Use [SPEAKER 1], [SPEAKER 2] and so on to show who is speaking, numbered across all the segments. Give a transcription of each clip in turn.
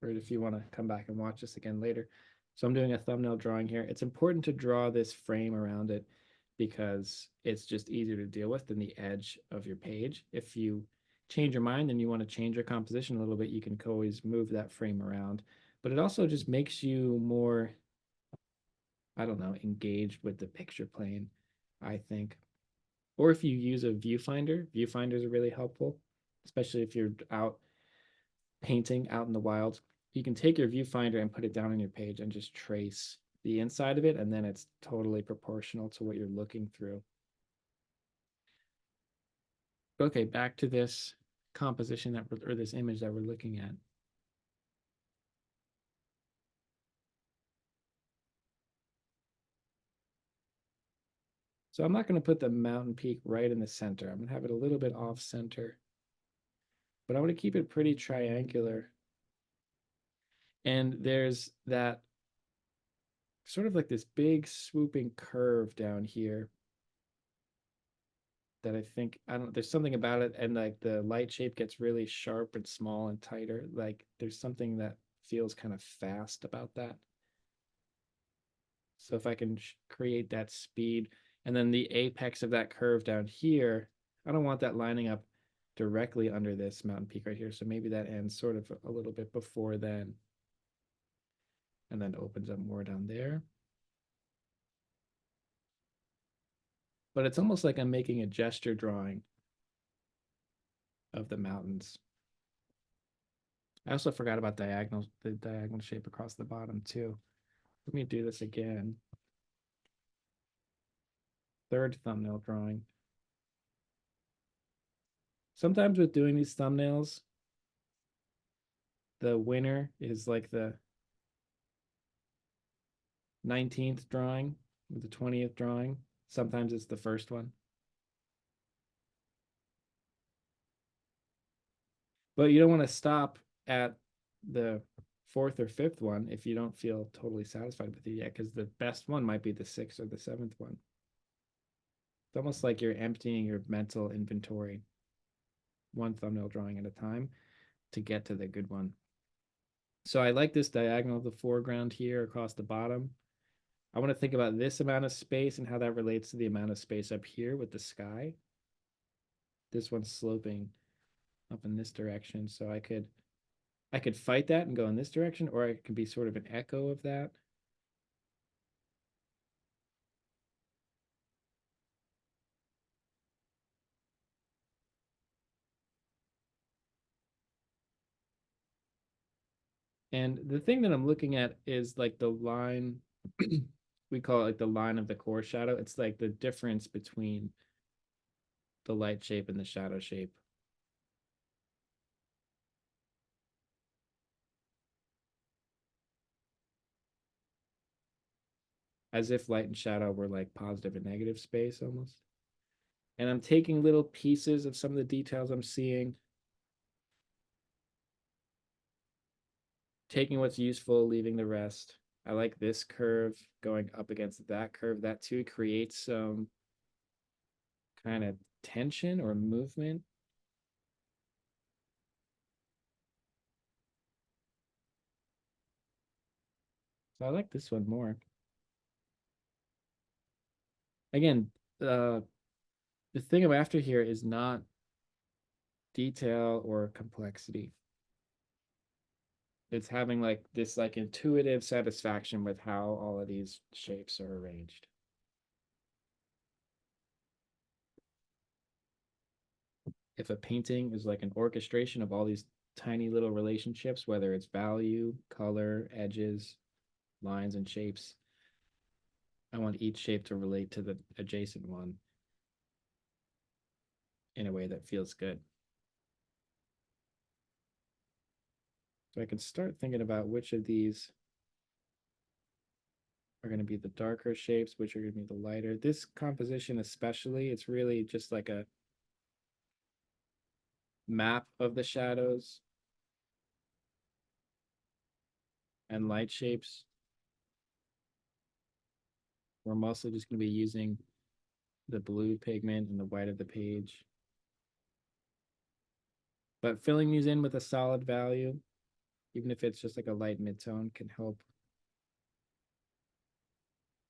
[SPEAKER 1] or if you want to come back and watch this again later. So I'm doing a thumbnail drawing here. It's important to draw this frame around it because it's just easier to deal with than the edge of your page. If you change your mind and you want to change your composition a little bit, you can always move that frame around. But it also just makes you more, I don't know, engaged with the picture plane, I think. Or if you use a viewfinder, viewfinders are really helpful, especially if you're out painting out in the wild. You can take your viewfinder and put it down on your page and just trace the inside of it, and then it's totally proportional to what you're looking through. Okay, back to this composition that or this image that we're looking at. So I'm not going to put the mountain peak right in the center. I'm going to have it a little bit off center, but I want to keep it pretty triangular. And there's that sort of like this big swooping curve down here that I think, I don't, there's something about it, and like the light shape gets really sharp and small and tighter. Like there's something that feels kind of fast about that. So if I can create that speed, and then the apex of that curve down here, I don't want that lining up directly under this mountain peak right here. So maybe that ends sort of a little bit before then, and then opens up more down there. But it's almost like I'm making a gesture drawing of the mountains. I also forgot about the diagonal shape across the bottom too. Let me do this again. Third thumbnail drawing. Sometimes with doing these thumbnails, the winner is like the 19th drawing or the 20th drawing. Sometimes it's the first one. But you don't want to stop at the fourth or fifth one if you don't feel totally satisfied with it yet, because the best one might be the sixth or the seventh one. It's almost like you're emptying your mental inventory, one thumbnail drawing at a time, to get to the good one. So I like this diagonal of the foreground here across the bottom. I want to think about this amount of space and how that relates to the amount of space up here with the sky. This one's sloping up in this direction, so I could fight that and go in this direction, or it could be sort of an echo of that. And the thing that I'm looking at is like the line, we call it like the line of the core shadow. It's like the difference between the light shape and the shadow shape. As if light and shadow were like positive and negative space almost. And I'm taking little pieces of some of the details I'm seeing, taking what's useful, leaving the rest. I like this curve going up against that curve. That too creates some kind of tension or movement. So I like this one more. Again, the thing I'm after here is not detail or complexity. It's having like this like intuitive satisfaction with how all of these shapes are arranged. If a painting is like an orchestration of all these tiny little relationships, whether it's value, color, edges, lines, and shapes, I want each shape to relate to the adjacent one in a way that feels good. So I can start thinking about which of these are going to be the darker shapes, which are going to be the lighter. This composition especially, it's really just like a map of the shadows and light shapes. We're mostly just going to be using the blue pigment and the white of the page, but filling these in with a solid value. even if it's just like a light mid-tone, can help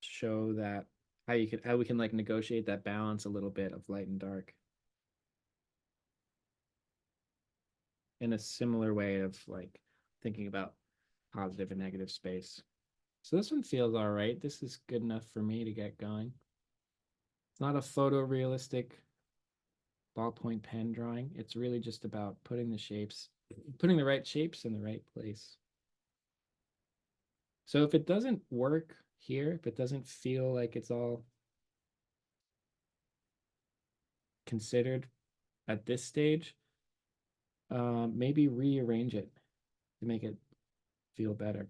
[SPEAKER 1] show that how we can like negotiate that balance a little bit of light and dark in a similar way of like thinking about positive and negative space. So this one feels all right. This is good enough for me to get going. It's not a photorealistic ballpoint pen drawing. It's really just about putting the right shapes in the right place. So if it doesn't work here, if it doesn't feel like it's all considered at this stage, maybe rearrange it to make it feel better.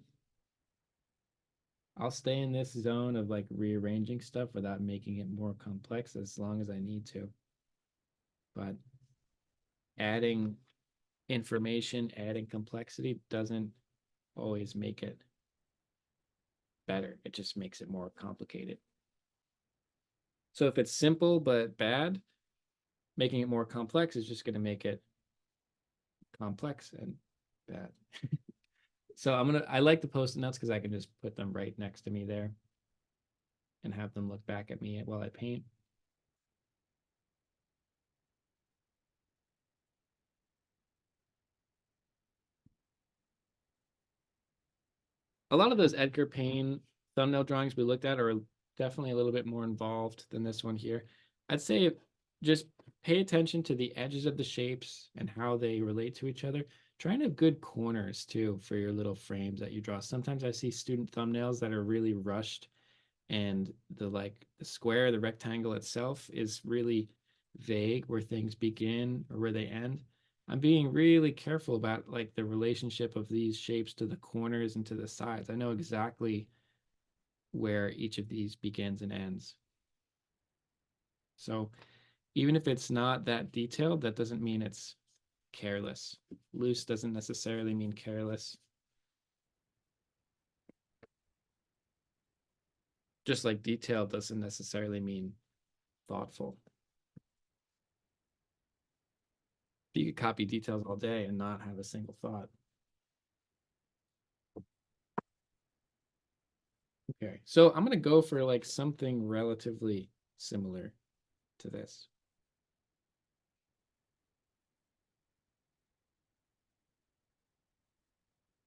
[SPEAKER 1] I'll stay in this zone of like rearranging stuff without making it more complex as long as I need to. But adding information, adding complexity doesn't always make it better. It just makes it more complicated. So if it's simple but bad, making it more complex is just going to make it complex and bad. So I like the post-it notes because I can just put them right next to me there and have them look back at me while I paint. A lot of those Edgar Payne thumbnail drawings we looked at are definitely a little bit more involved than this one here. I'd say just pay attention to the edges of the shapes and how they relate to each other. Try and have good corners too for your little frames that you draw. Sometimes I see student thumbnails that are really rushed and the square, the rectangle itself is really vague where things begin or where they end. I'm being really careful about like the relationship of these shapes to the corners and to the sides. I know exactly where each of these begins and ends. So even if it's not that detailed, that doesn't mean it's careless. Loose doesn't necessarily mean careless. Just like detailed doesn't necessarily mean thoughtful. You could copy details all day and not have a single thought. Okay, so I'm gonna go for like something relatively similar to this.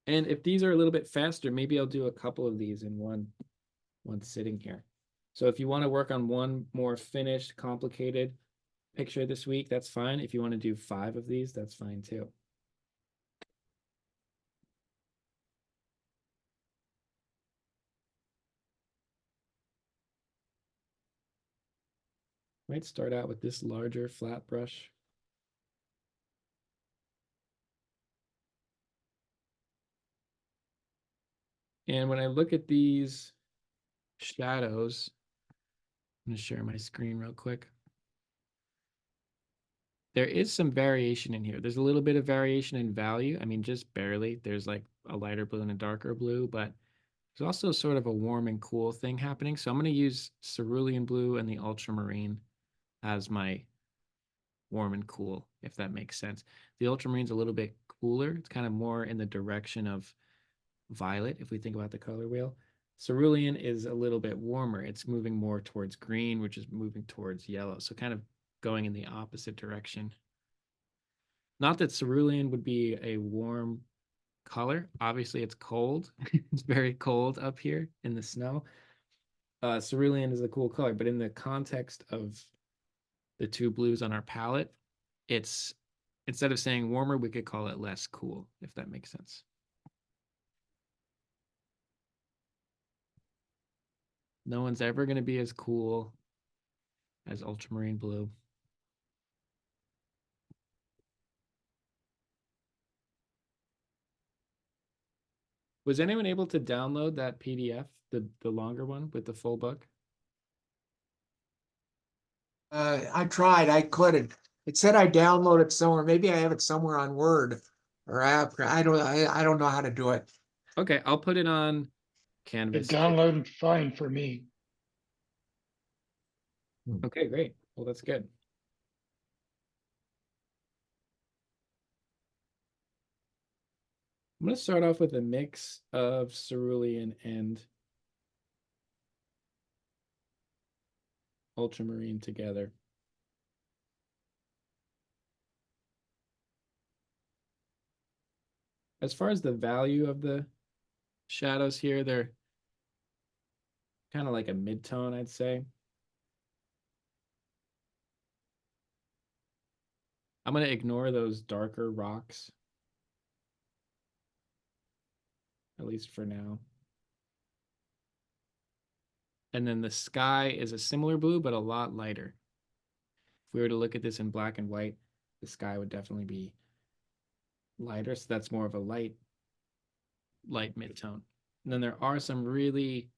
[SPEAKER 1] And if these are a little bit faster, maybe I'll do a couple of these in one sitting here. So if you want to work on one more finished, complicated picture this week, that's fine. If you want to do 5 of these, that's fine too. Might start out with this larger flat brush. And when I look at these shadows, I'm going to share my screen real quick. There is some variation in here. There's a little bit of variation in value. I mean, just barely. There's like a lighter blue and a darker blue, but there's also sort of a warm and cool thing happening. So I'm going to use cerulean blue and the ultramarine as my warm and cool, if that makes sense. The ultramarine's a little bit cooler. It's kind of more in the direction of violet, if we think about the color wheel. Cerulean is a little bit warmer. It's moving more towards green, which is moving towards yellow. So kind of going in the opposite direction. Not that cerulean would be a warm color. Obviously, it's cold. It's very cold up here in the snow. Cerulean is a cool color, but in the context of the two blues on our palette, it's instead of saying warmer, we could call it less cool, if that makes sense. No one's ever going to be as cool as ultramarine blue. Was anyone able to download that PDF, the longer one with the full book?
[SPEAKER 2] I tried, I couldn't. It said I downloaded somewhere. Maybe I have it somewhere on Word or app. I don't know how to do it.
[SPEAKER 1] Okay, I'll put it on
[SPEAKER 3] It
[SPEAKER 1] Canvas.
[SPEAKER 3] downloaded fine for me.
[SPEAKER 1] Okay, great. Well, that's good. I'm going to start off with a mix of cerulean and ultramarine together. As far as the value of the shadows here, they're kind of like a mid-tone, I'd say. I'm going to ignore those darker rocks, at least for now. And then the sky is a similar blue, but a lot lighter. If we were to look at this in black and white, the sky would definitely be lighter. So that's more of a light mid-tone. And then there are some really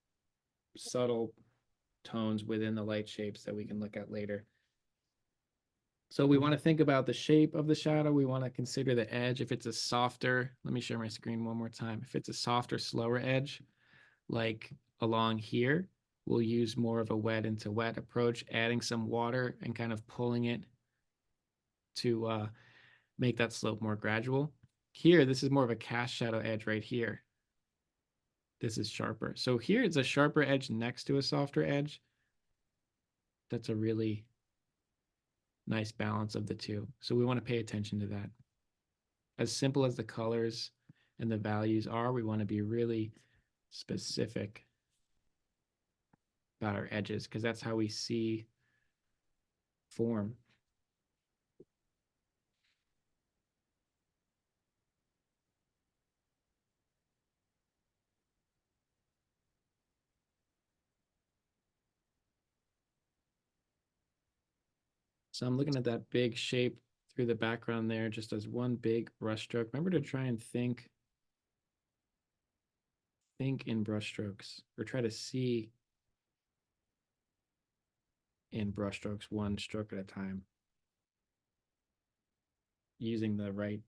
[SPEAKER 1] subtle tones within the light shapes that we can look at later. So we want to think about the shape of the shadow. We want to consider the edge. If it's a softer, let me share my screen one more time. If it's a softer, slower edge, like along here, we'll use more of a wet into wet approach, adding some water and kind of pulling it to make that slope more gradual. Here, this is more of a cast shadow edge right here. This is sharper. So here it's a sharper edge next to a softer edge. That's a really nice balance of the two. So we want to pay attention to that. As simple as the colors and the values are, we want to be really specific about our edges because that's how we see form. So I'm looking at that big shape through the background there just as one big brush stroke. Remember to try and think in brush strokes or try to see in brush strokes one stroke at a time using the right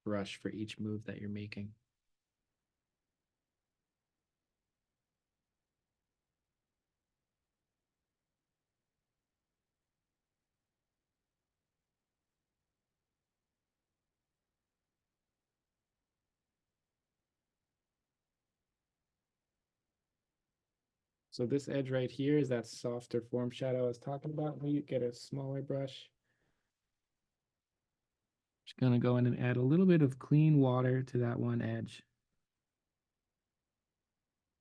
[SPEAKER 1] brush for each move that you're making. So this edge right here is that softer form shadow I was talking about. We get a smaller brush. Just gonna go in and add a little bit of clean water to that one edge.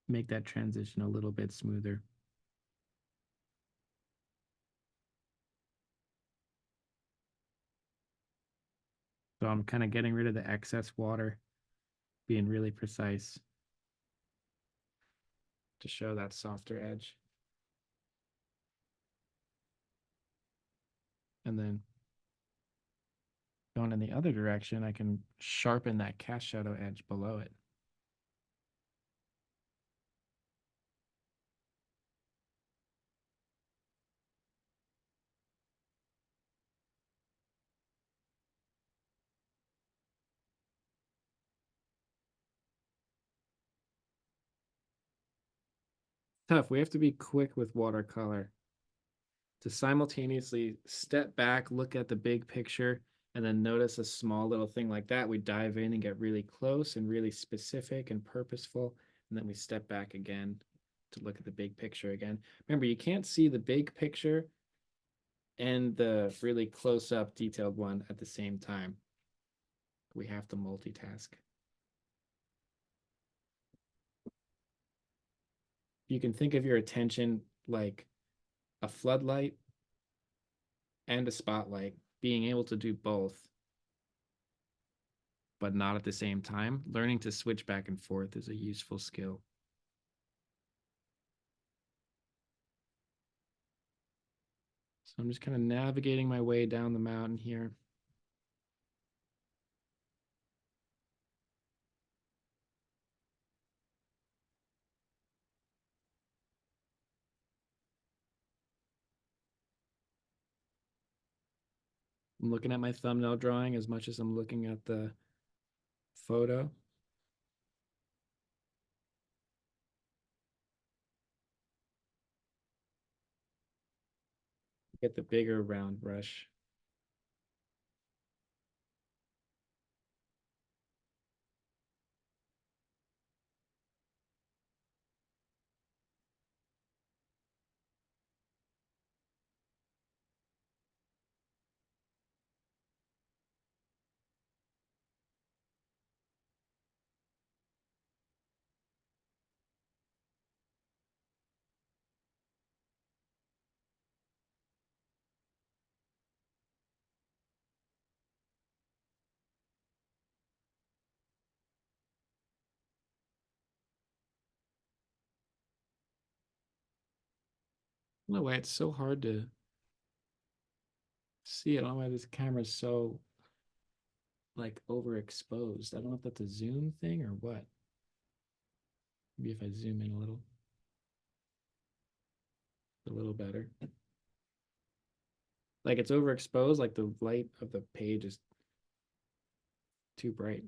[SPEAKER 1] Make that transition a little bit smoother. So I'm kind of getting rid of the excess water, being really precise to show that softer edge. And then going in the other direction, I can sharpen that cast shadow edge below it. Tough. We have to be quick with watercolor to simultaneously step back, look at the big picture, and then notice a small little thing like that. We dive in and get really close and really specific and purposeful. And then we step back again to look at the big picture again. Remember, you can't see the big picture and the really close up detailed one at the same time. We have to multitask. You can think of your attention like a floodlight and a spotlight, being able to do both, but not at the same time. Learning to switch back and forth is a useful skill. So I'm just kind of navigating my way down the mountain here. I'm looking at my thumbnail drawing as much as I'm looking at the photo. Get the bigger round brush. don't know why it's so hard to see it. I don't know why this camera's so like overexposed. I don't know if that's a zoom thing or what. Maybe if I zoom in a little better. Like it's overexposed, like the light of the page is too bright.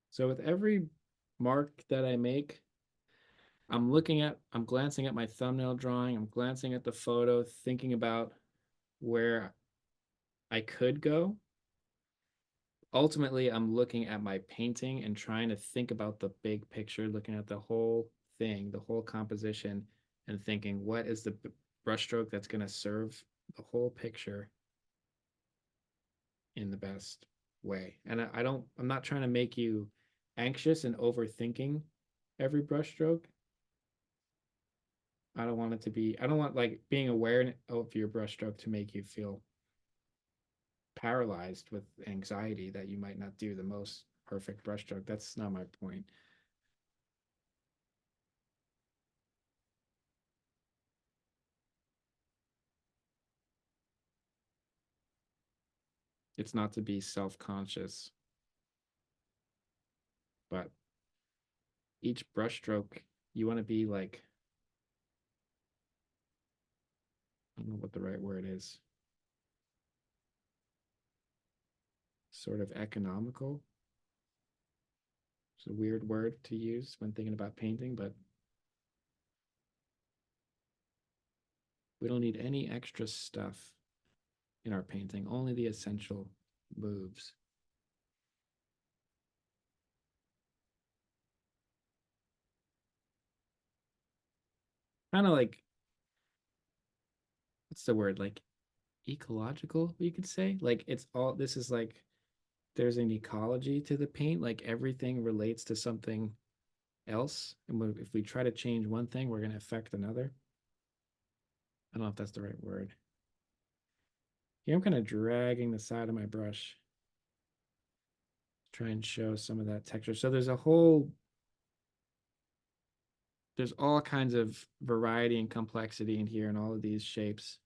[SPEAKER 1] So with every mark that I make, I'm glancing at my thumbnail drawing, I'm glancing at the photo, thinking about where I could go. Ultimately, I'm looking at my painting and trying to think about the big picture, looking at the whole thing, the whole composition, and thinking, what is the brushstroke that's going to serve the whole picture in the best way? And I'm not trying to make you anxious and overthinking every brushstroke. I don't want like being aware of your brushstroke to make you feel paralyzed with anxiety that you might not do the most perfect brushstroke. That's not my point. It's not to be self-conscious, but each brushstroke, you want to be like, I don't know what the right word is, sort of economical. It's a weird word to use when thinking about painting, but we don't need any extra stuff in our painting, only the essential moves. Kind of like, what's the word? Like ecological, you could say. Like it's all, this is like, there's an ecology to the paint. Like everything relates to something else. And if we try to change one thing, we're going to affect another. I don't know if that's the right word. Here I'm kind of dragging the side of my brush to try and show some of that texture. So there's all kinds of variety and complexity in here in all of these shapes.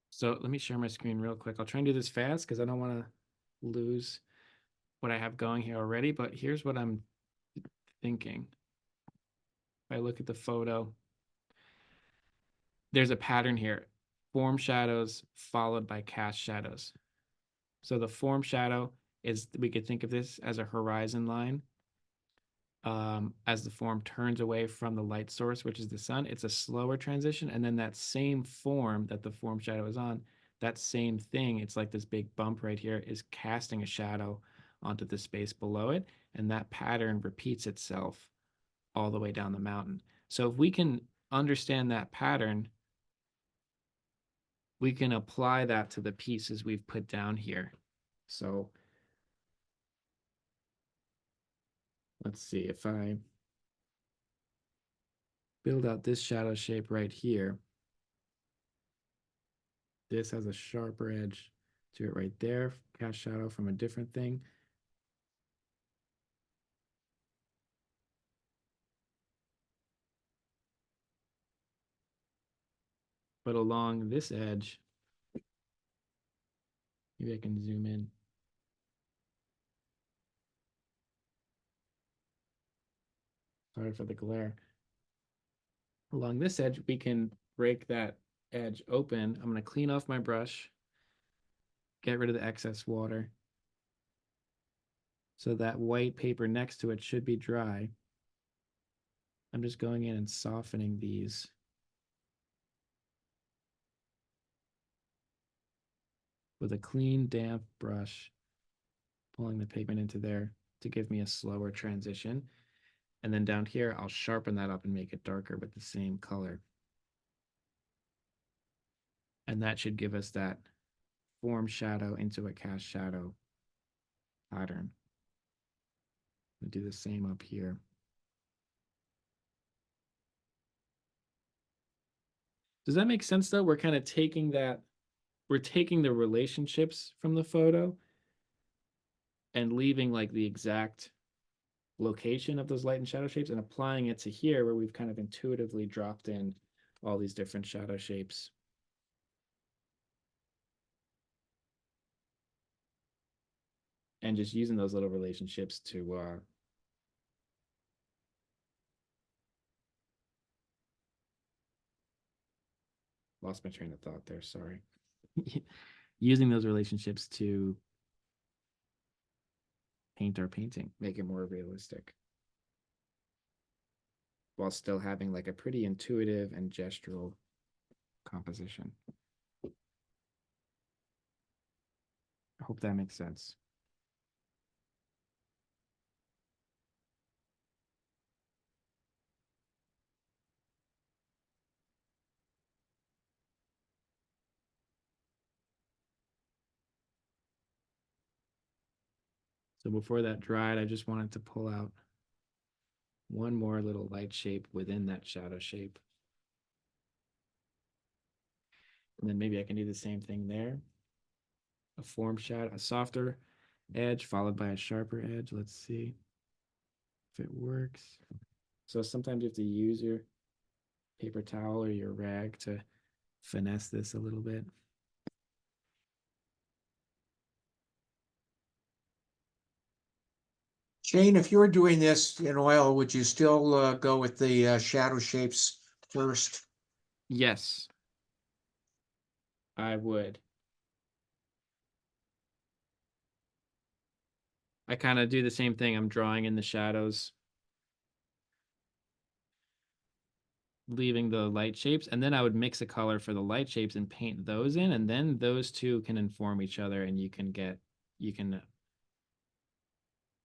[SPEAKER 1] So let me share my screen real quick. I'll try and do this fast because I don't want to lose what I have going here already, but here's what I'm thinking. If I look at the photo, there's a pattern here. Form shadows followed by cast shadows. So the form shadow is, we could think of this as a horizon line. As the form turns away from the light source, which is the sun, it's a slower transition. And then that same form that the form shadow is on, that same thing, it's like this big bump right here, is casting a shadow onto the space below it. And that pattern repeats itself all the way down the mountain. So if we can understand that pattern, we can apply that to the pieces we've put down here. So let's see, if I build out this shadow shape right here, this has a sharper edge to it right there, cast shadow from a different thing. But along this edge, maybe I can zoom in. Sorry for the glare. Along this edge, we can break that edge open. I'm going to clean off my brush, get rid of the excess water. So that white paper next to it should be dry. I'm just going in and softening these. With a clean, damp brush, pulling the pigment into there to give me a slower transition. And then down here, I'll sharpen that up and make it darker with the same color. And that should give us that form shadow into a cast shadow pattern. I'll do the same up here. Does that make sense though? We're kind of taking that, we're taking the relationships from the photo and leaving like the exact location of those light and shadow shapes and applying it to here where we've kind of intuitively dropped in all these different shadow shapes. And just using those little relationships to lost my train of thought there, sorry. Using those relationships to paint our painting, make it more realistic, while still having like a pretty intuitive and gestural composition. I hope that makes sense. So before that dried, I just wanted to pull out one more little light shape within that shadow shape. And then maybe I can do the same thing there. A form shadow, a softer edge followed by a sharper edge. Let's see if it works. So sometimes you have to use your paper towel or your rag to finesse this a little bit.
[SPEAKER 2] Shane, if you were doing this in oil, would you still go with the shadow shapes first?
[SPEAKER 1] Yes, I would. I kind of do the same thing. I'm drawing in the shadows, leaving the light shapes, and then I would mix a color for the light shapes and paint those in, and then those two can inform each other, and you can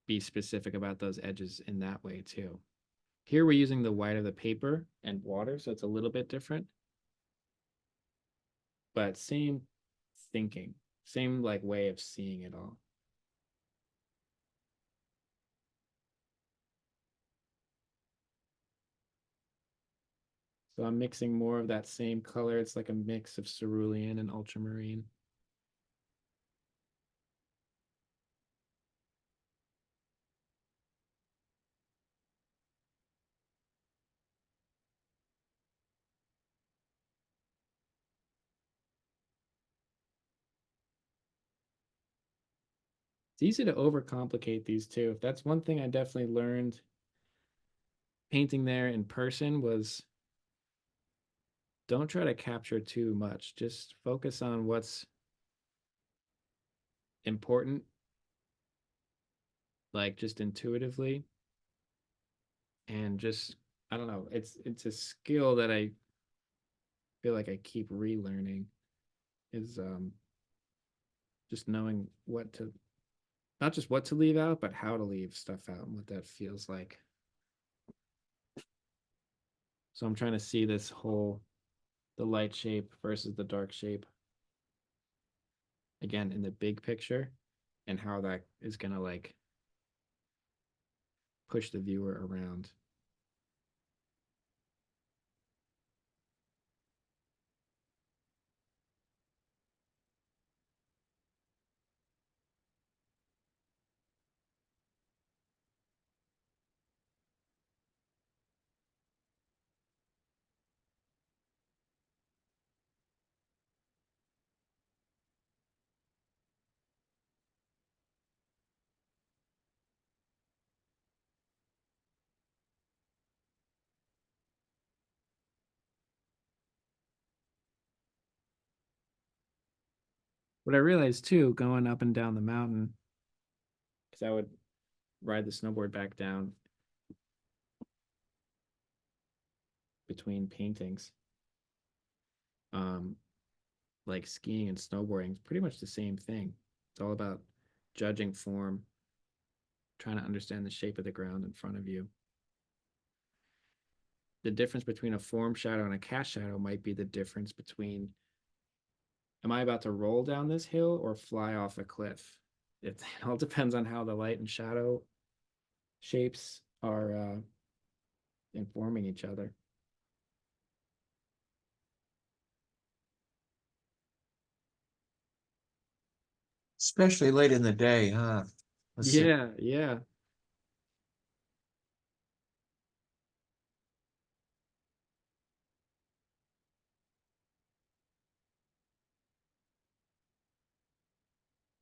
[SPEAKER 1] be specific about those edges in that way too. Here we're using the white of the paper and water, so it's a little bit different, but same thinking, same like way of seeing it all. So I'm mixing more of that same color. It's like a mix of cerulean and ultramarine. It's easy to overcomplicate these too. If that's one thing I definitely learned painting there in person was don't try to capture too much. Just focus on what's important, like just intuitively, and just I don't know. It's a skill that I feel like I keep relearning is just knowing what to not just what to leave out, but how to leave stuff out and what that feels like. So I'm trying to see this whole the light shape versus the dark shape again in the big picture and how that is going to like push the viewer around. What I realized too, going up and down the mountain, because I would ride the snowboard back down between paintings. Um, like skiing and snowboarding is pretty much the same thing. It's all about judging form, trying to understand the shape of the ground in front of you. The difference between a form shadow and a cast shadow might be the difference between am I about to roll down this hill or fly off a cliff? It all depends on how the light and shadow shapes are informing each other.
[SPEAKER 2] Especially late in the day, huh? Let's see.
[SPEAKER 1] Yeah, yeah.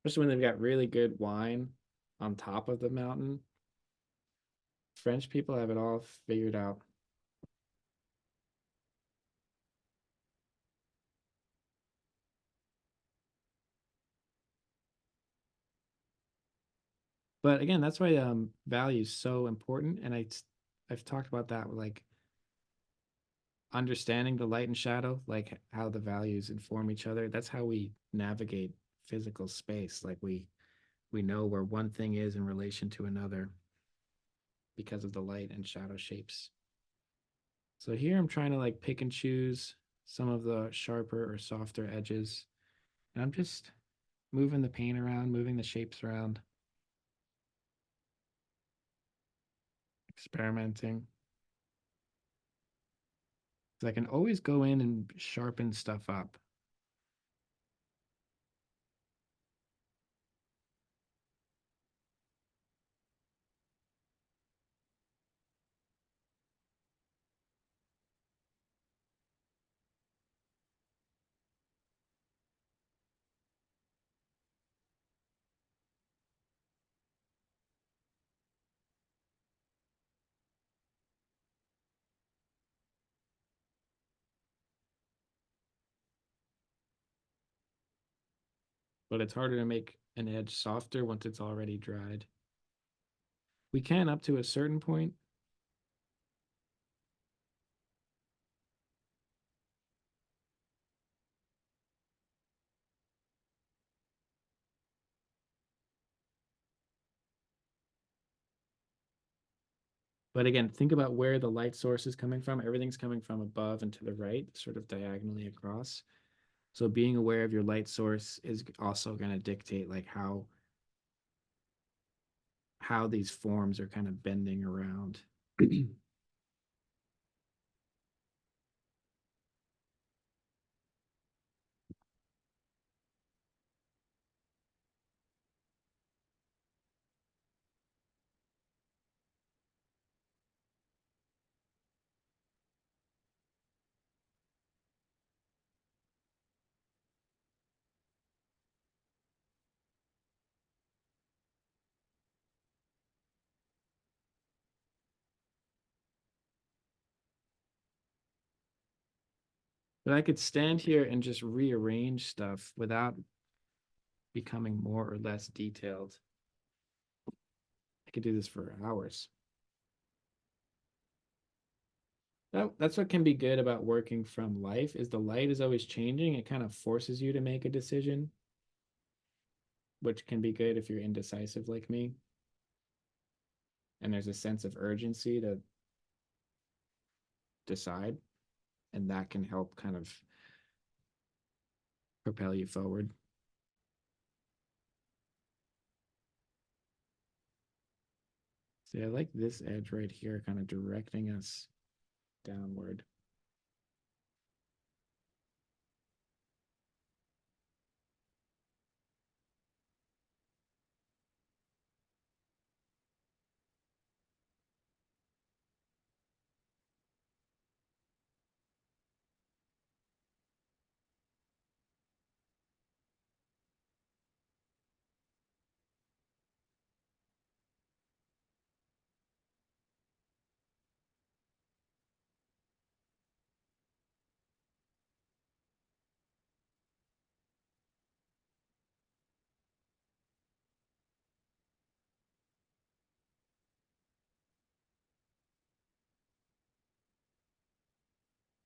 [SPEAKER 1] Especially when they've got really good wine on top of the mountain. French people have it all figured out. But again, that's why value is so important. And I've talked about that with like understanding the light and shadow, like how the values inform each other. That's how we navigate physical space. Like we know where one thing is in relation to another because of the light and shadow shapes. So here I'm trying to like pick and choose some of the sharper or softer edges. And I'm just moving the paint around, moving the shapes around, experimenting. So I can always go in and sharpen stuff up. But it's harder to make an edge softer once it's already dried. We can up to a certain point. But again, think about where the light source is coming from. Everything's coming from above and to the right, sort of diagonally across. So being aware of your light source is also going to dictate like how these forms are kind of bending around. But I could stand here and just rearrange stuff without becoming more or less detailed. I could do this for hours. That's what can be good about working from life is the light is always changing. It kind of forces you to make a decision, which can be good if you're indecisive like me. And there's a sense of urgency to decide, and that can help kind of propel you forward. See, I like this edge right here kind of directing us downward.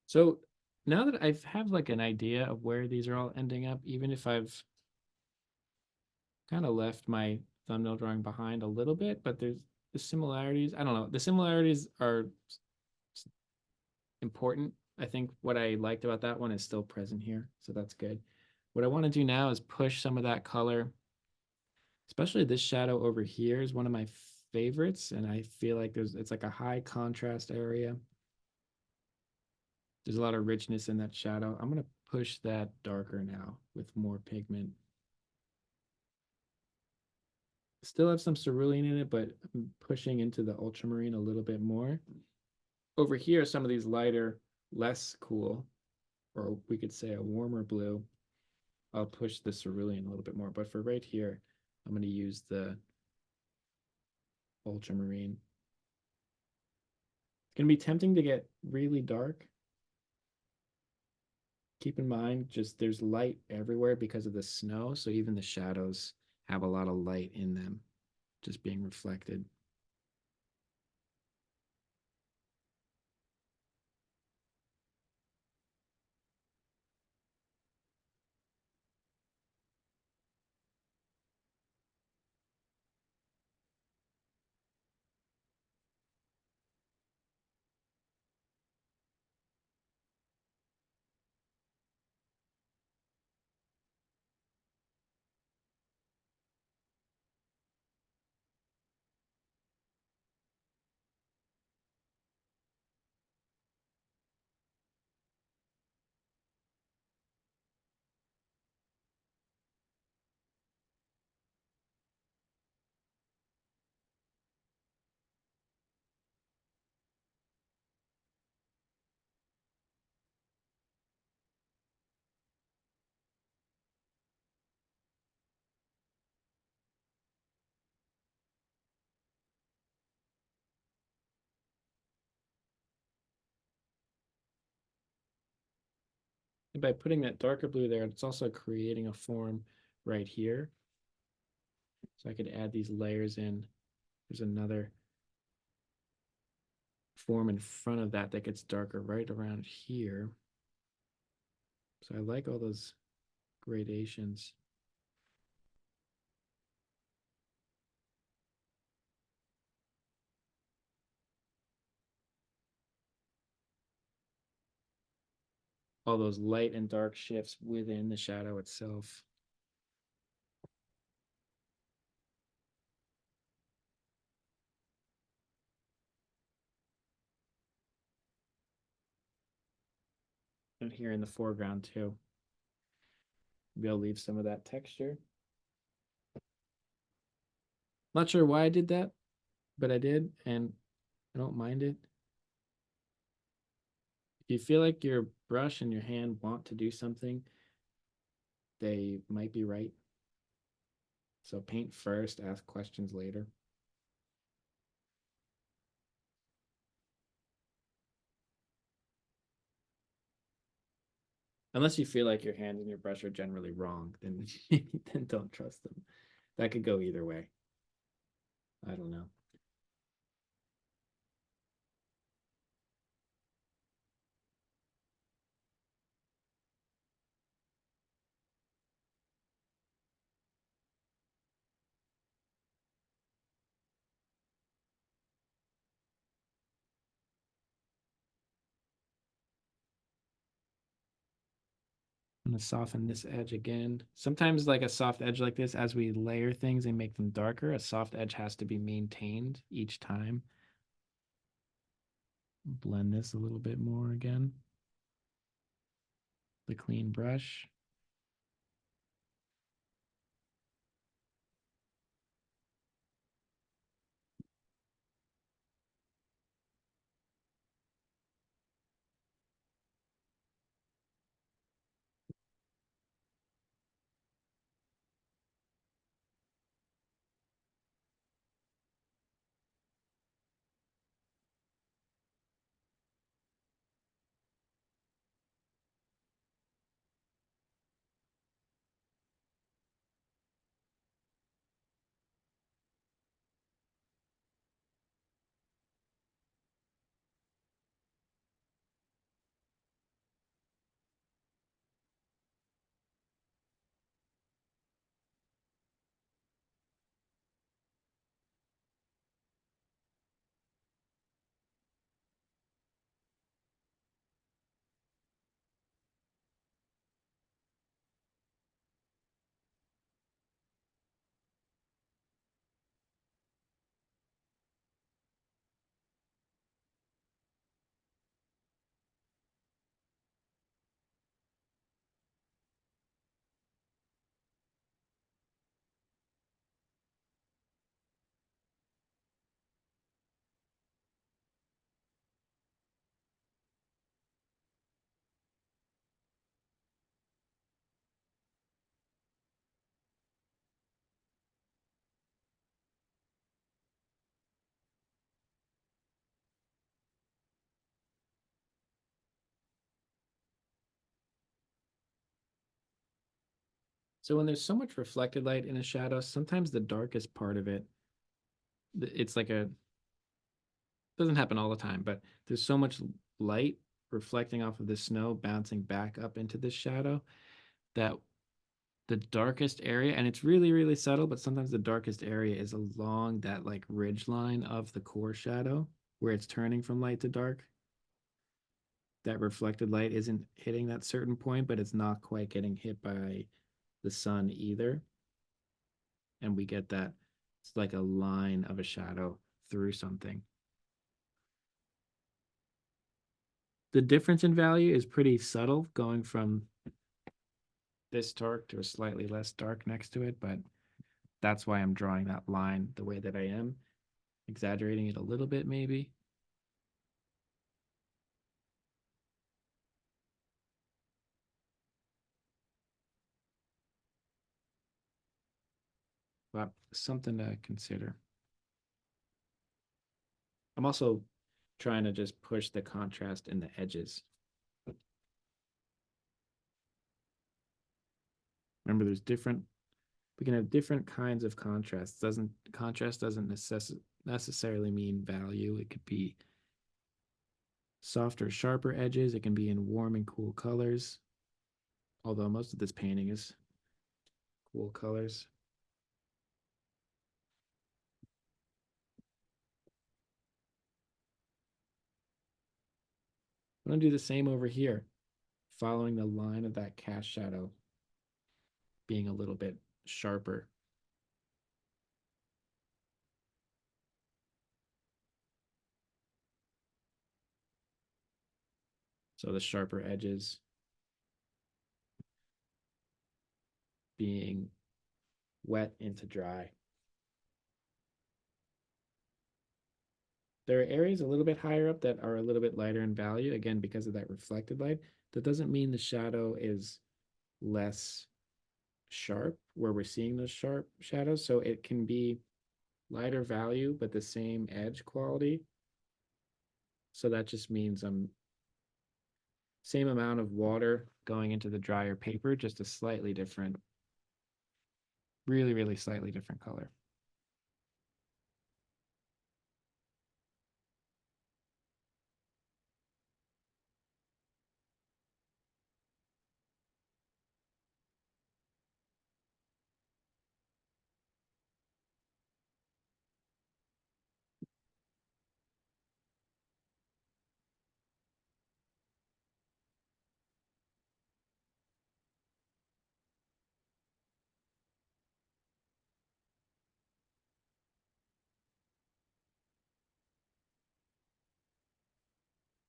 [SPEAKER 1] So now that I have like an idea of where these are all ending up, even if I've kind of left my thumbnail drawing behind a little bit, but there's the similarities. I don't know. The similarities are important. I think what I liked about that one is still present here. So that's good. What I want to do now is push some of that color, especially this shadow over here is one of my favorites, and I feel like it's like a high contrast area. There's a lot of richness in that shadow. I'm gonna push that darker now with more pigment. Still have some cerulean in it, but I'm pushing into the ultramarine a little bit more. Over here, some of these lighter, less cool, or we could say a warmer blue, I'll push the cerulean a little bit more. But for right here, I'm going to use the ultramarine. It's going to be tempting to get really dark. Keep in mind, just there's light everywhere because of the snow. So even the shadows have a lot of light in them, just being reflected. And by putting that darker blue there, it's also creating a form right here. So I could add these layers in. There's another form in front of that that gets darker right around here. So I like all those gradations. All those light and dark shifts within the shadow itself. And here in the foreground too. Maybe I'll leave some of that texture. Not sure why I did that, but I did, and I don't mind it. If you feel like your brush and your hand want to do something, they might be right. So paint first, ask questions later. Unless you feel like your hand and your brush are generally wrong, then then don't trust them. That could go either way. I don't know. I'm gonna soften this edge again. Sometimes like a soft edge like this, as we layer things and make them darker, a soft edge has to be maintained each time. Blend this a little bit more again. The clean brush. So when there's so much reflected light in a shadow, sometimes the darkest part of it, it's like a, doesn't happen all the time, but there's so much light reflecting off of the snow, bouncing back up into the shadow, that the darkest area, and it's really, really subtle, but sometimes the darkest area is along that like ridge line of the core shadow where it's turning from light to dark. That reflected light isn't hitting that certain point, but it's not quite getting hit by the sun either. And we get that it's like a line of a shadow through something. The difference in value is pretty subtle, going from this dark to a slightly less dark next to it, but that's why I'm drawing that line the way that I am, exaggerating it a little bit maybe. But something to consider. I'm also trying to just push the contrast in the edges. Remember, we can have different kinds of contrast doesn't necessarily mean value. It could be softer, sharper edges. It can be in warm and cool colors. Although most of this painting is cool colors. I'm gonna do the same over here, following the line of that cast shadow, being a little bit sharper. So the sharper edges being wet into dry. There are areas a little bit higher up that are a little bit lighter in value, again, because of that reflected light. That doesn't mean the shadow is less sharp where we're seeing those sharp shadows. So it can be lighter value, but the same edge quality. So that just means same amount of water going into the drier paper, just a slightly different, really, really slightly different color.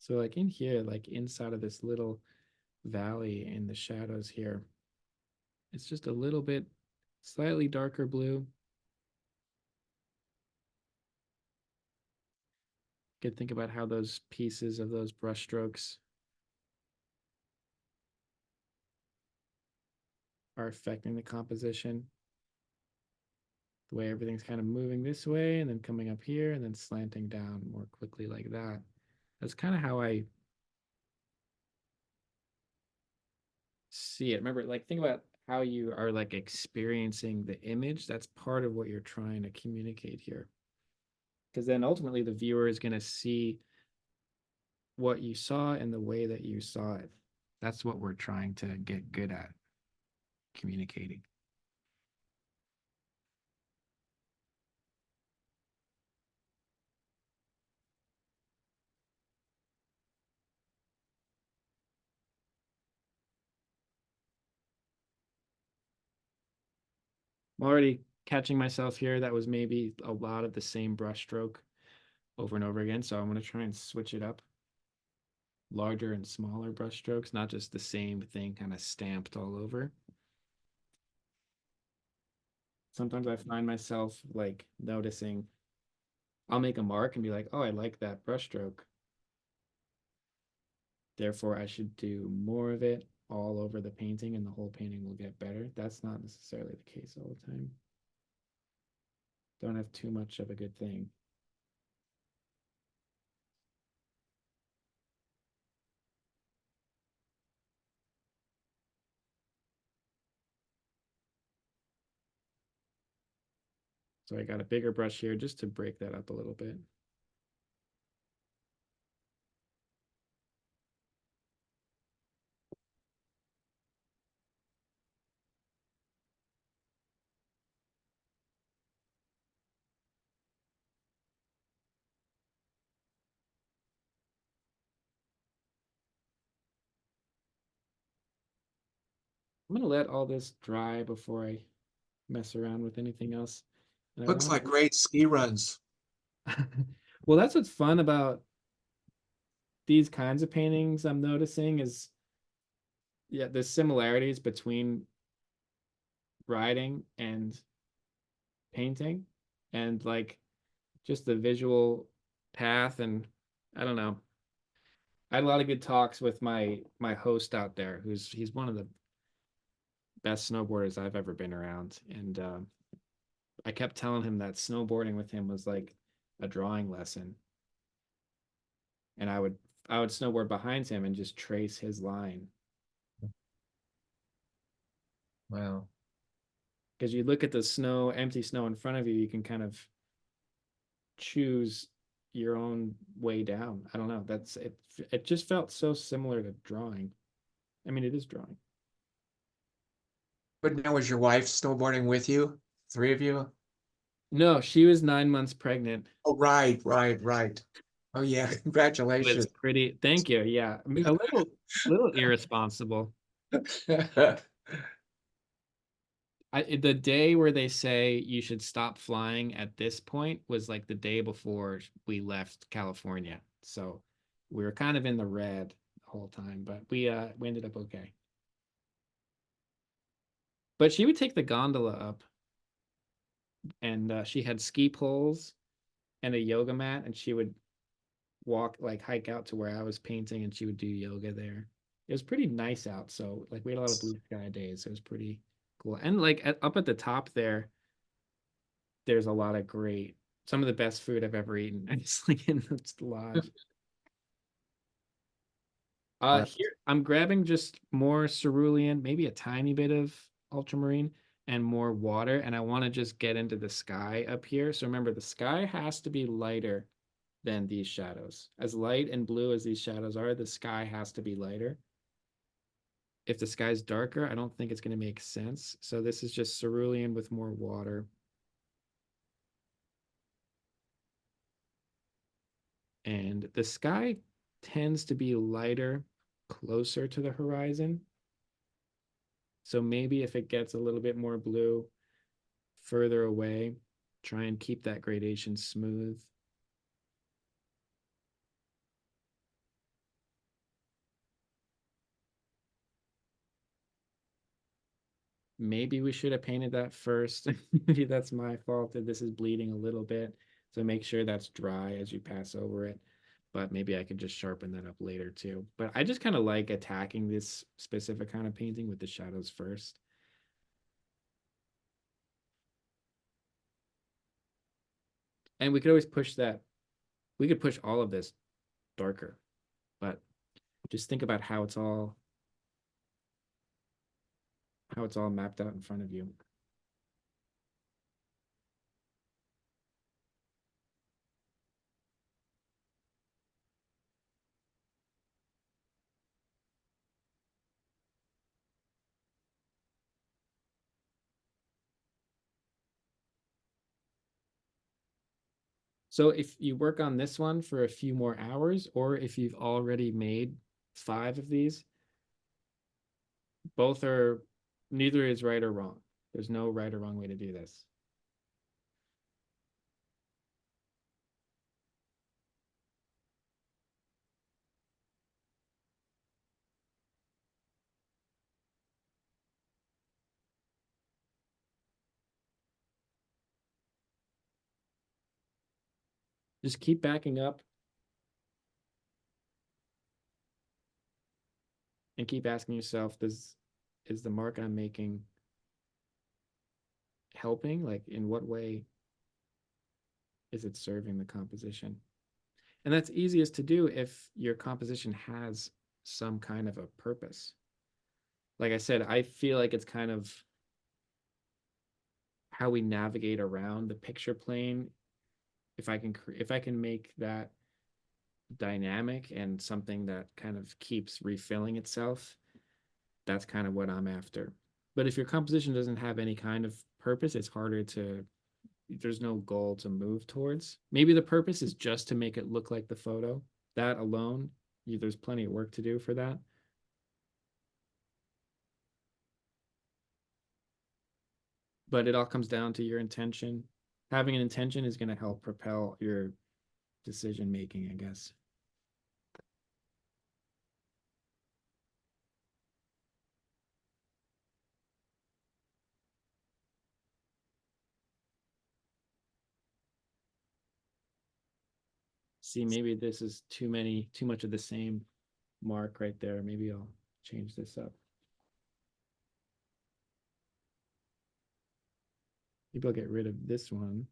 [SPEAKER 1] So like in here, like inside of this little valley in the shadows here, it's just a little bit slightly darker blue. You could think about how those pieces of those brush strokes are affecting the composition. The way everything's kind of moving this way and then coming up here and then slanting down more quickly like that. That's kind of how I see it. Remember, like, think about how you are like experiencing the image. That's part of what you're trying to communicate here. Because then ultimately the viewer is going to see what you saw and the way that you saw it. That's what we're trying to get good at communicating. I'm already catching myself here. That was maybe a lot of the same brush stroke over and over again. So I'm going to try and switch it up. Larger and smaller brush strokes, not just the same thing kind of stamped all over. Sometimes I find myself like noticing, I'll make a mark and be like, oh, I like that brush stroke. Therefore, I should do more of it all over the painting and the whole painting will get better. That's not necessarily the case all the time. Don't have too much of a good thing. So I got a bigger brush here just to break that up a little bit. I'm gonna let all this dry before I mess around with anything else. And I
[SPEAKER 2] Looks
[SPEAKER 1] want
[SPEAKER 2] like great ski runs.
[SPEAKER 1] well, that's what's fun about these kinds of paintings I'm noticing is yeah, there's similarities between writing and painting and like just the visual path and I don't know. I had a lot of good talks with my host out there he's one of the best snowboarders I've ever been around and I kept telling him that snowboarding with him was like a drawing lesson and I would snowboard behind him and just trace his line
[SPEAKER 2] Wow.
[SPEAKER 1] because you look at the snow empty snow in front of you you can kind of choose your own way down. I don't know. That's it. It just felt so similar to drawing. I mean, it is drawing.
[SPEAKER 2] But now was your wife snowboarding with you? Three of you?
[SPEAKER 1] No, she was 9 months pregnant.
[SPEAKER 2] Oh, right. Oh yeah,
[SPEAKER 1] It was
[SPEAKER 2] congratulations.
[SPEAKER 1] pretty. Thank you. Yeah, a little irresponsible. The day where they say you should stop flying at this point was like the day before we left California. So we were kind of in the red the whole time, but we ended up okay. But she would take the gondola up and she had ski poles and a yoga mat and she would walk like hike out to where I was painting and she would do yoga there. It was pretty nice out, so like we had a lot of blue sky days. So it was pretty cool. And like up at the top there, there's a lot of great, some of the best food I've ever eaten. It's like in this lodge.
[SPEAKER 2] Wow.
[SPEAKER 1] Here I'm grabbing just more cerulean, maybe a tiny bit of ultramarine and more water. And I want to just get into the sky up here. So remember, the sky has to be lighter than these shadows. As light and blue as these shadows are, the sky has to be lighter. If the sky's darker, I don't think it's going to make sense. So this is just cerulean with more water. And the sky tends to be lighter closer to the horizon. So maybe if it gets a little bit more blue further away, try and keep that gradation smooth. Maybe we should have painted that first. Maybe that's my fault that this is bleeding a little bit. So make sure that's dry as you pass over it. But maybe I could just sharpen that up later too. But I just kind of like attacking this specific kind of painting with the shadows first. And we could always push that. We could push all of this darker, but just think about how it's all mapped out in front of you. So if you work on this one for a few more hours, or if you've already made 5 of these, both are, neither is right or wrong. There's no right or wrong way to do this. Just keep backing up and keep asking yourself, is the mark I'm making helping? Like in what way is it serving the composition? And that's easiest to do if your composition has some kind of a purpose. Like I said, I feel like it's kind of how we navigate around the picture plane, if I can make that dynamic and something that kind of keeps refilling itself, that's kind of what I'm after. But if your composition doesn't have any kind of purpose, it's harder to, there's no goal to move towards. Maybe the purpose is just to make it look like the photo. That alone, there's plenty of work to do for that. But it all comes down to your intention. Having an intention is going to help propel your decision making, I guess. See, maybe this is too much of the same mark right there. Maybe I'll change this up. Maybe I'll get rid of this one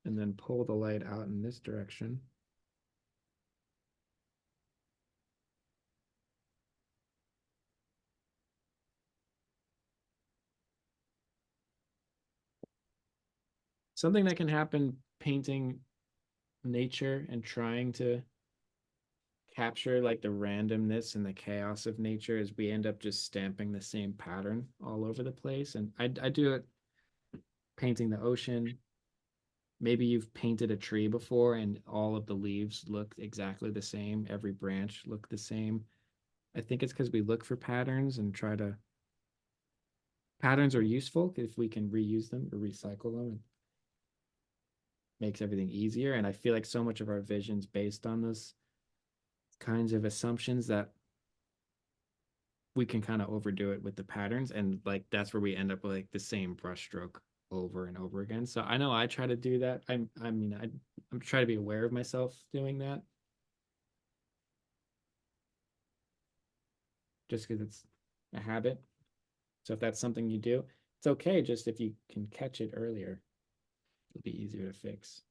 [SPEAKER 1] and then pull the light out in this direction. Something that can happen painting nature and trying to capture like the randomness and the chaos of nature is we end up just stamping the same pattern all over the place. And I do it painting the ocean. Maybe you've painted a tree before and all of the leaves look exactly the same. Every branch look the same. I think it's because we look for patterns and try to, patterns are useful if we can reuse them or recycle them. It makes everything easier. And I feel like so much of our vision's based on those kinds of assumptions that we can kind of overdo it with the patterns. And like that's where we end up with like the same brushstroke over and over again. So I know I try to do that. I'm trying to be aware of myself doing that. Just because it's a habit. So if that's something you do, it's okay. Just if you can catch it earlier, it'll be easier to fix.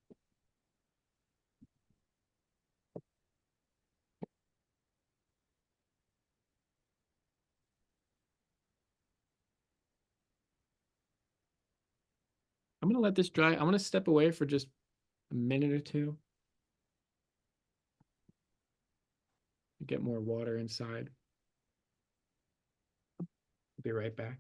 [SPEAKER 1] I'm gonna let this dry. I'm gonna step away for just a minute or two. Get more water inside. Be right back.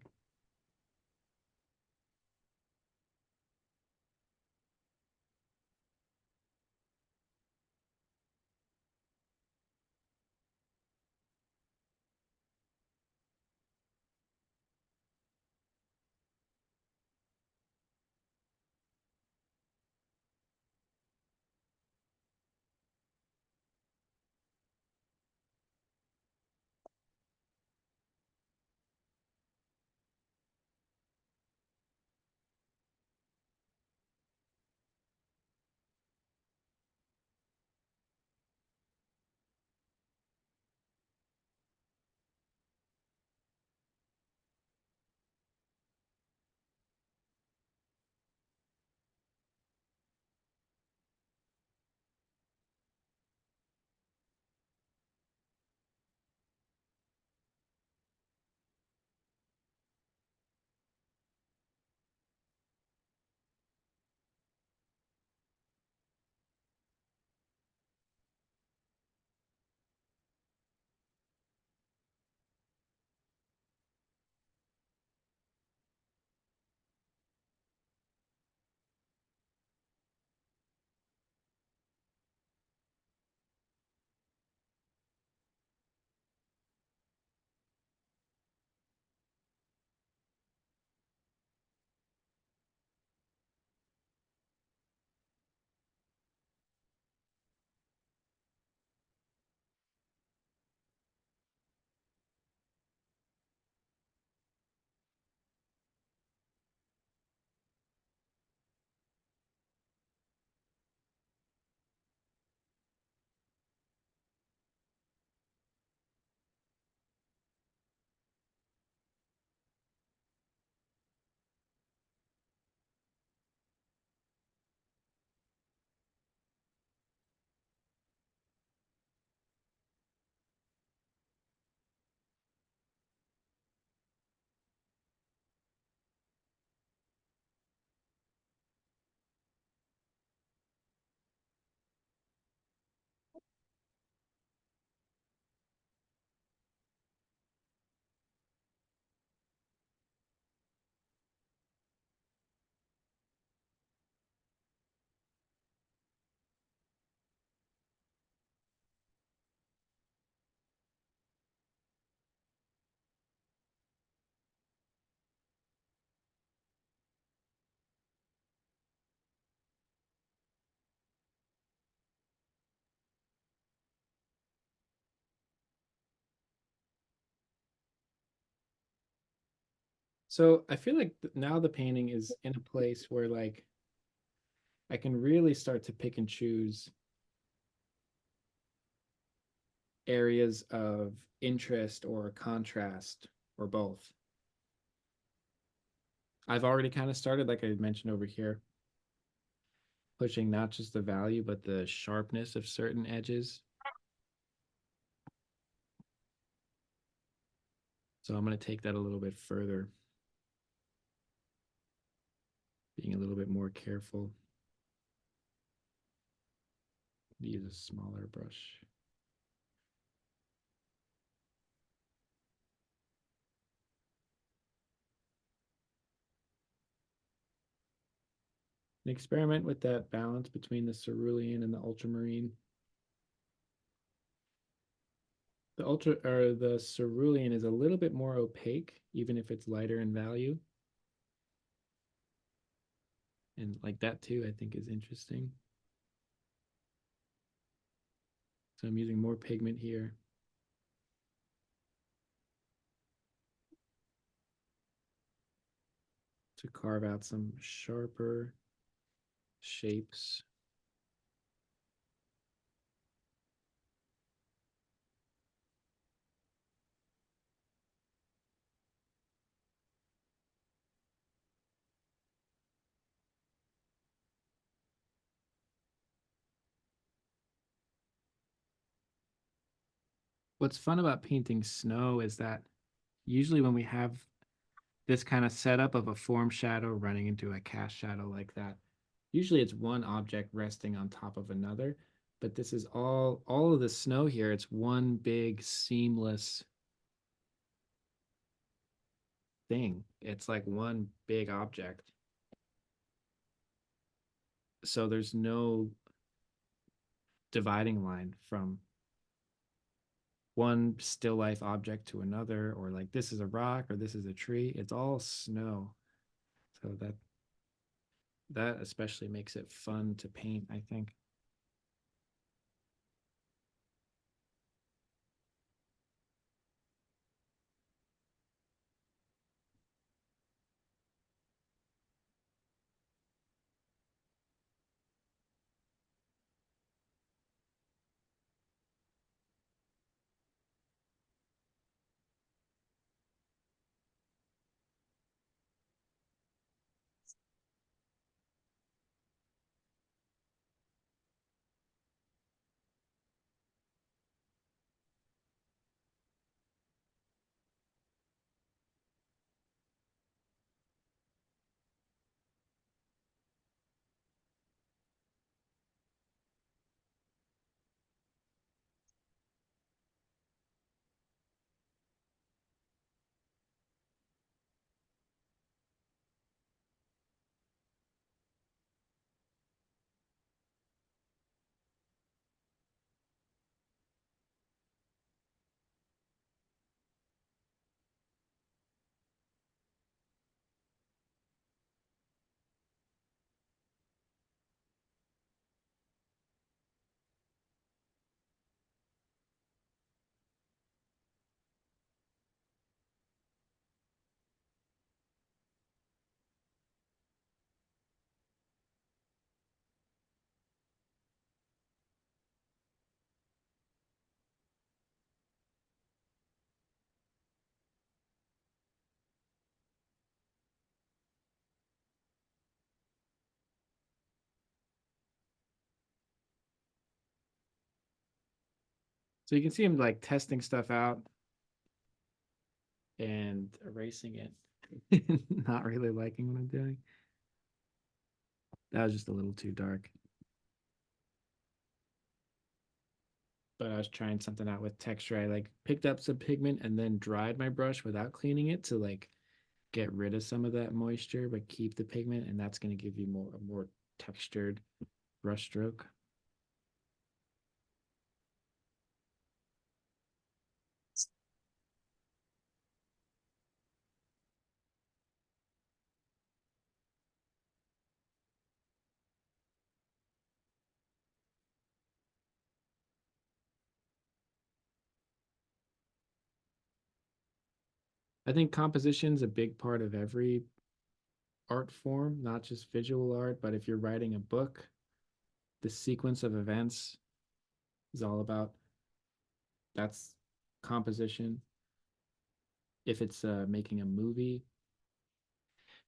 [SPEAKER 1] So I feel like now the painting is in a place where like I can really start to pick and choose areas of interest or contrast or both. I've already kind of started, like I mentioned over here, pushing not just the value, but the sharpness of certain edges. So I'm going to take that a little bit further, being a little bit more careful. Use a smaller brush. And experiment with that balance between the cerulean and the ultramarine. The cerulean is a little bit more opaque, even if it's lighter in value. And like that too, I think is interesting. So I'm using more pigment here to carve out some sharper shapes. What's fun about painting snow is that usually when we have this kind of setup of a form shadow running into a cast shadow like that, usually it's one object resting on top of another, but this is all of the snow here. It's one big seamless thing. It's like one big object. So there's no dividing line from one still life object to another, or like this is a rock or this is a tree. It's all snow. So that especially makes it fun to paint, I think. So you can see him like testing stuff out and erasing it. Not really liking what I'm doing. That was just a little too dark. But I was trying something out with texture. I like picked up some pigment and then dried my brush without cleaning it to like get rid of some of that moisture, but keep the pigment, and that's going to give you a more textured brush stroke. I think composition's a big part of every art form, not just visual art, but if you're writing a book, the sequence of events is all about that's composition. If it's making a movie,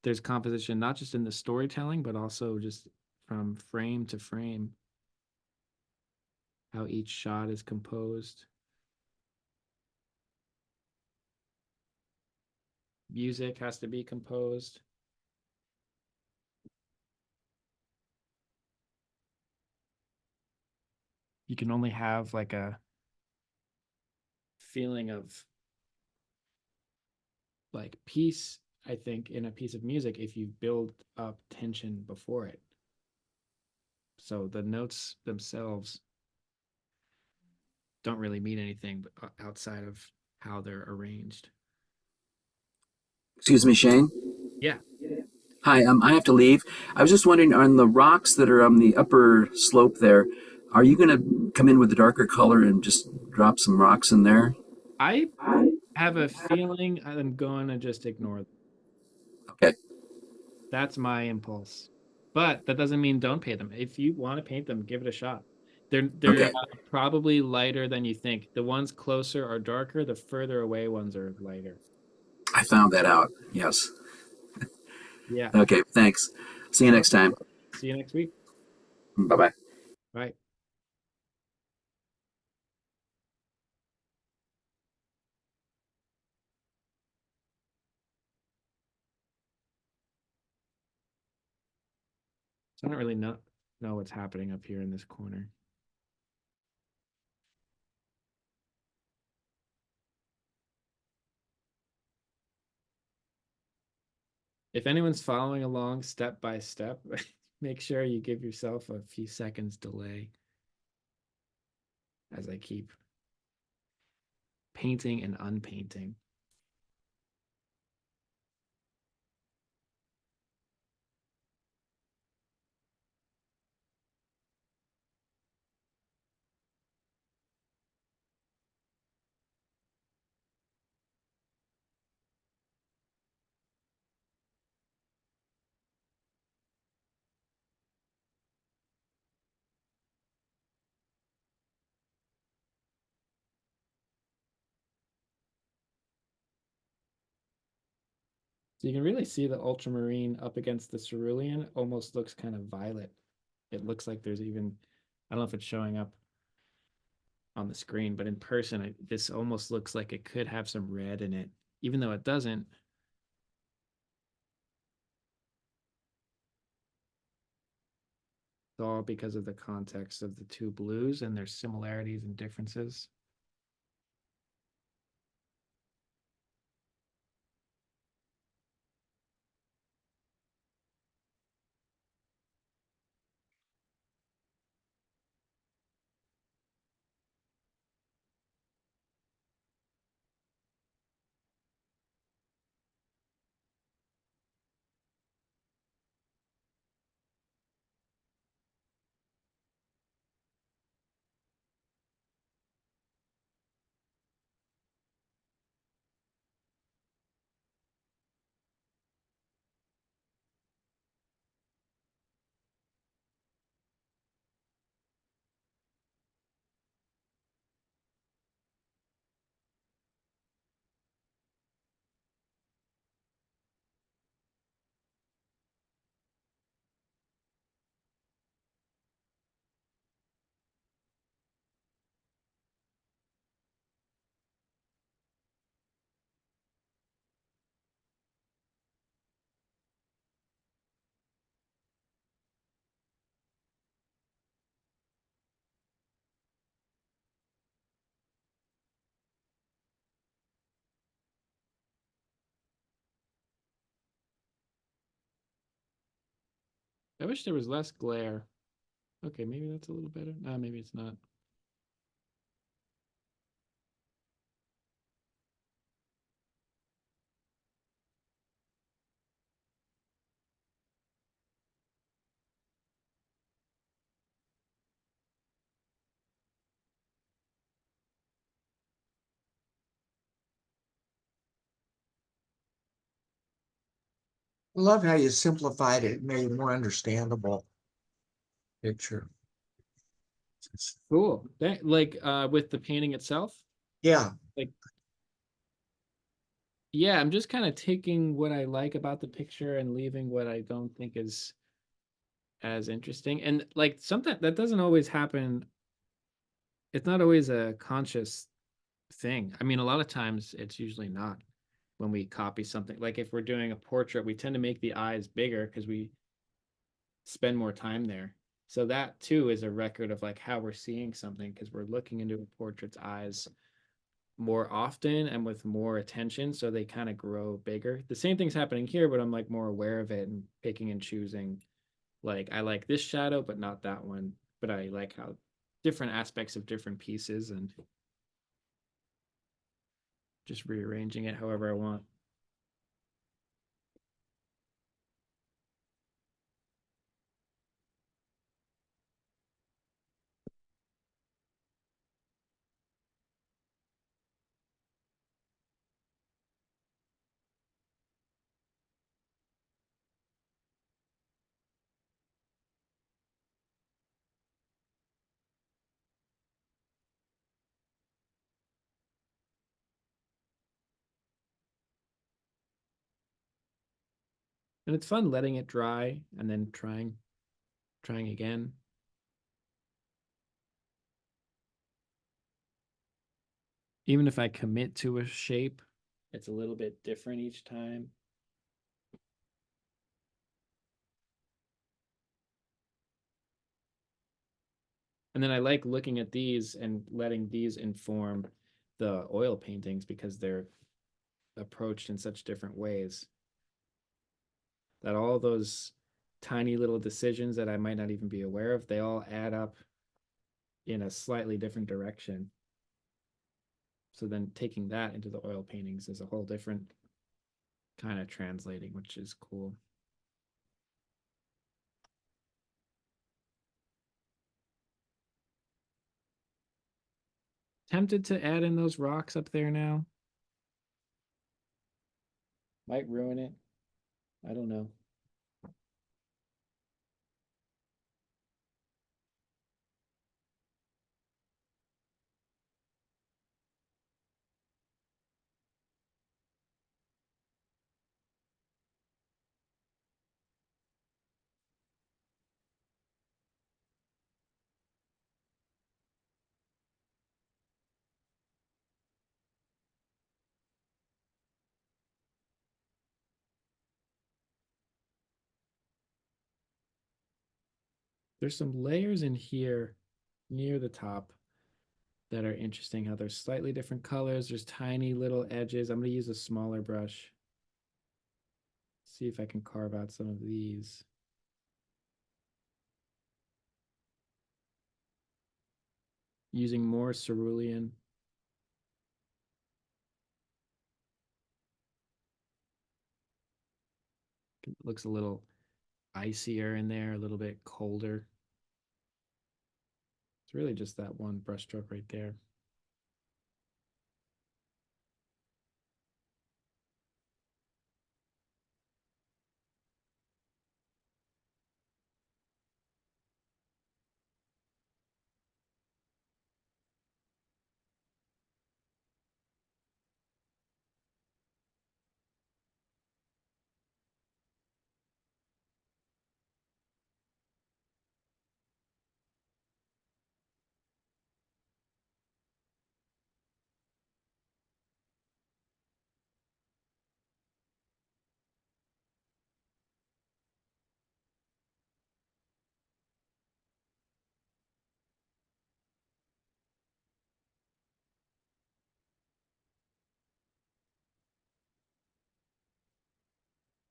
[SPEAKER 1] there's composition not just in the storytelling, but also just from frame to frame, how each shot is composed. Music has to be composed. You can only have like a feeling of like peace, I think, in a piece of music if you build up tension before it. So the notes themselves don't really mean anything outside of how they're arranged.
[SPEAKER 4] Excuse me, Shane.
[SPEAKER 1] Yeah,
[SPEAKER 4] Hi, I have to leave. I was just wondering, on the rocks that are on the upper slope there, are you going to come in with a darker color and just drop some rocks in there?
[SPEAKER 1] I have a feeling I'm going to just ignore them.
[SPEAKER 4] Okay,
[SPEAKER 1] That's my impulse. But that doesn't mean don't paint them. If you want to paint them, give it a shot. They're
[SPEAKER 4] okay.
[SPEAKER 1] probably lighter than you think. The ones closer are darker, the further away ones are lighter.
[SPEAKER 4] I found that out. Yes.
[SPEAKER 1] Yeah.
[SPEAKER 4] Okay, thanks. See you
[SPEAKER 1] No,
[SPEAKER 4] next time.
[SPEAKER 1] see you next week.
[SPEAKER 4] Bye bye.
[SPEAKER 1] Bye. So I don't really know what's happening up here in this corner. If anyone's following along step by step, make sure you give yourself a few seconds delay as I keep painting and unpainting. So you can really see the ultramarine up against the cerulean almost looks kind of violet. It looks like there's even, I don't know if it's showing up on the screen, but in person, this almost looks like it could have some red in it, even though it doesn't. It's all because of the context of the two blues and their similarities and differences. I wish there was less glare. Okay, maybe that's a little better. Maybe it's not.
[SPEAKER 2] I love how you simplified it, made it more understandable picture.
[SPEAKER 1] Cool. That, like with the painting itself,
[SPEAKER 2] Yeah,
[SPEAKER 1] like yeah, I'm just kind of taking what I like about the picture and leaving what I don't think is as interesting. And like something that doesn't always happen, it's not always a conscious thing. I mean, a lot of times it's usually not when we copy something. Like if we're doing a portrait, we tend to make the eyes bigger because we spend more time there. So that too is a record of like how we're seeing something because we're looking into a portrait's eyes more often and with more attention. So they kind of grow bigger. The same thing's happening here, but I'm like more aware of it and picking and choosing. Like I like this shadow, but not that one. But I like how different aspects of different pieces and just rearranging it however I want. And it's fun letting it dry and then trying again. Even if I commit to a shape, it's a little bit different each time. And then I like looking at these and letting these inform the oil paintings because they're approached in such different ways that all those tiny little decisions that I might not even be aware of, they all add up in a slightly different direction. So then taking that into the oil paintings is a whole different kind of translating, which is cool. Tempted to add in those rocks up there now. Might ruin it. I don't know. There's some layers in here near the top that are interesting, how there's slightly different colors. There's tiny little edges. I'm going to use a smaller brush. See if I can carve out some of these. Using more cerulean. It looks a little icier in there, a little bit colder. It's really just that one brushstroke right there.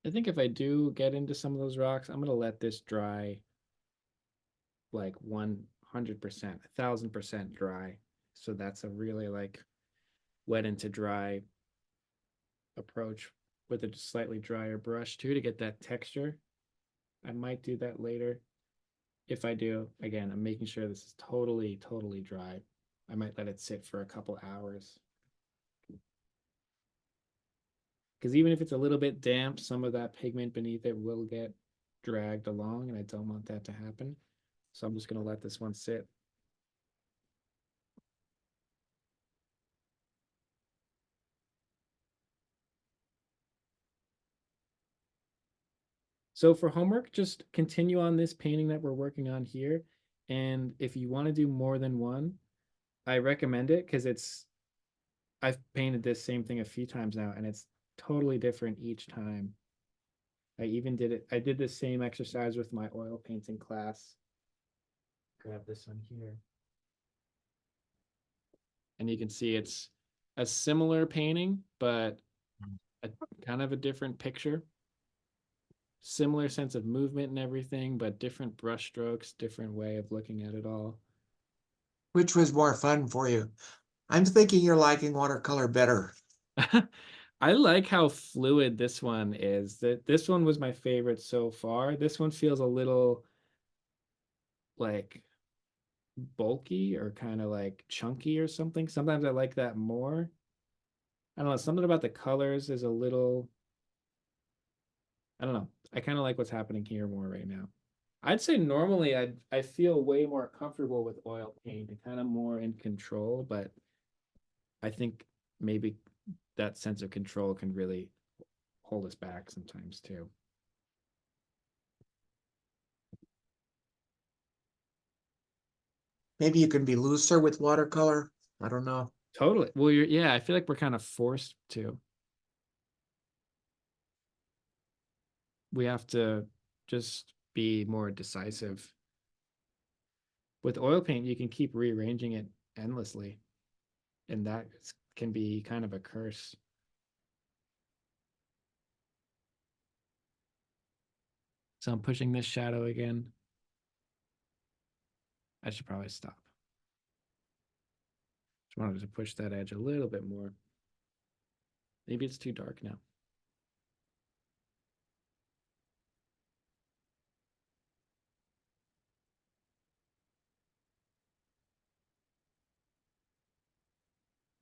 [SPEAKER 1] I think if I do get into some of those rocks, I'm going to let this dry like 100%, 1000% dry. So that's a really like wet into dry approach with a slightly drier brush too to get that texture. I might do that later. If I do, again, I'm making sure this is totally dry. I might let it sit for a couple hours. Because even if it's a little bit damp, some of that pigment beneath it will get dragged along, and I don't want that to happen. So I'm just going to let this one sit. So for homework, just continue on this painting that we're working on here. And if you want to do more than one, I recommend it because I've painted this same thing a few times now and it's totally different each time. I did the same exercise with my oil painting class. Grab this one here. And you can see it's a similar painting, but a kind of a different picture. Similar sense of movement and everything, but different brush strokes, different way of looking at it all.
[SPEAKER 2] Which was more fun for you? I'm thinking you're liking watercolor better.
[SPEAKER 1] I like how fluid this one is. This one was my favorite so far. This one feels a little like bulky or kind of like chunky or something. Sometimes I like that more. I don't know, something about the colors is a little, I don't know. I kind of like what's happening here more right now. I'd say normally I feel way more comfortable with oil paint and kind of more in control, but I think maybe that sense of control can really hold us back sometimes too.
[SPEAKER 2] Maybe you can be looser with watercolor. I don't know.
[SPEAKER 1] Totally. Well, yeah, I feel like we're kind of forced to. We have to just be more decisive. With oil paint, you can keep rearranging it endlessly, and that can be kind of a curse. So I'm pushing this shadow again. I should probably stop. Just wanted to push that edge a little bit more. Maybe it's too dark now.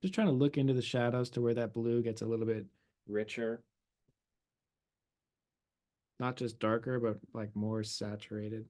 [SPEAKER 1] Just trying to look into the shadows to where that blue gets a little bit richer. Not just darker, but like more saturated.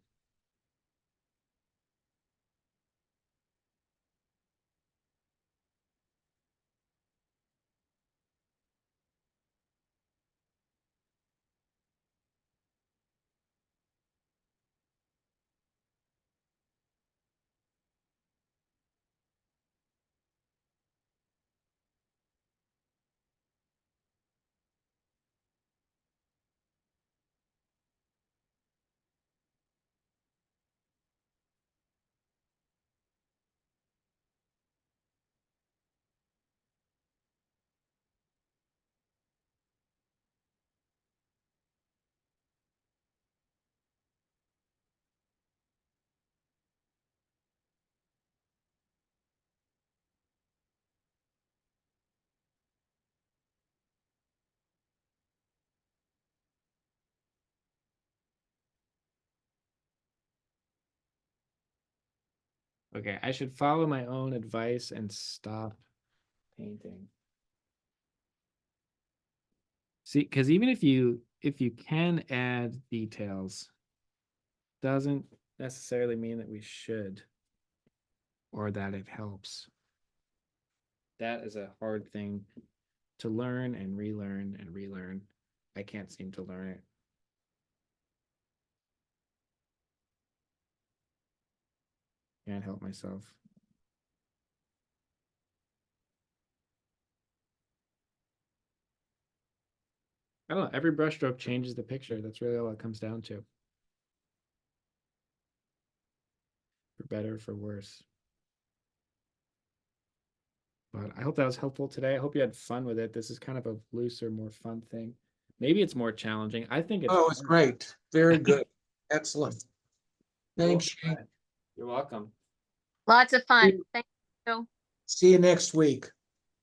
[SPEAKER 1] Okay, I should follow my own advice and stop painting. See, because even if you can add details, doesn't necessarily mean that we should or that it helps. That is a hard thing to learn and relearn and relearn. I can't seem to learn it. Can't help myself. I don't know. Every brushstroke changes the picture. That's really all it comes down to. For better, for worse. But I hope that was helpful today. I hope you had fun with it. This is kind of a looser, more fun thing. Maybe it's more challenging. I think it's
[SPEAKER 2] Oh, it's great. Very good. Excellent. Thanks, Shane.
[SPEAKER 1] You're welcome.
[SPEAKER 5] Lots of fun. Thank you.
[SPEAKER 2] See you next week.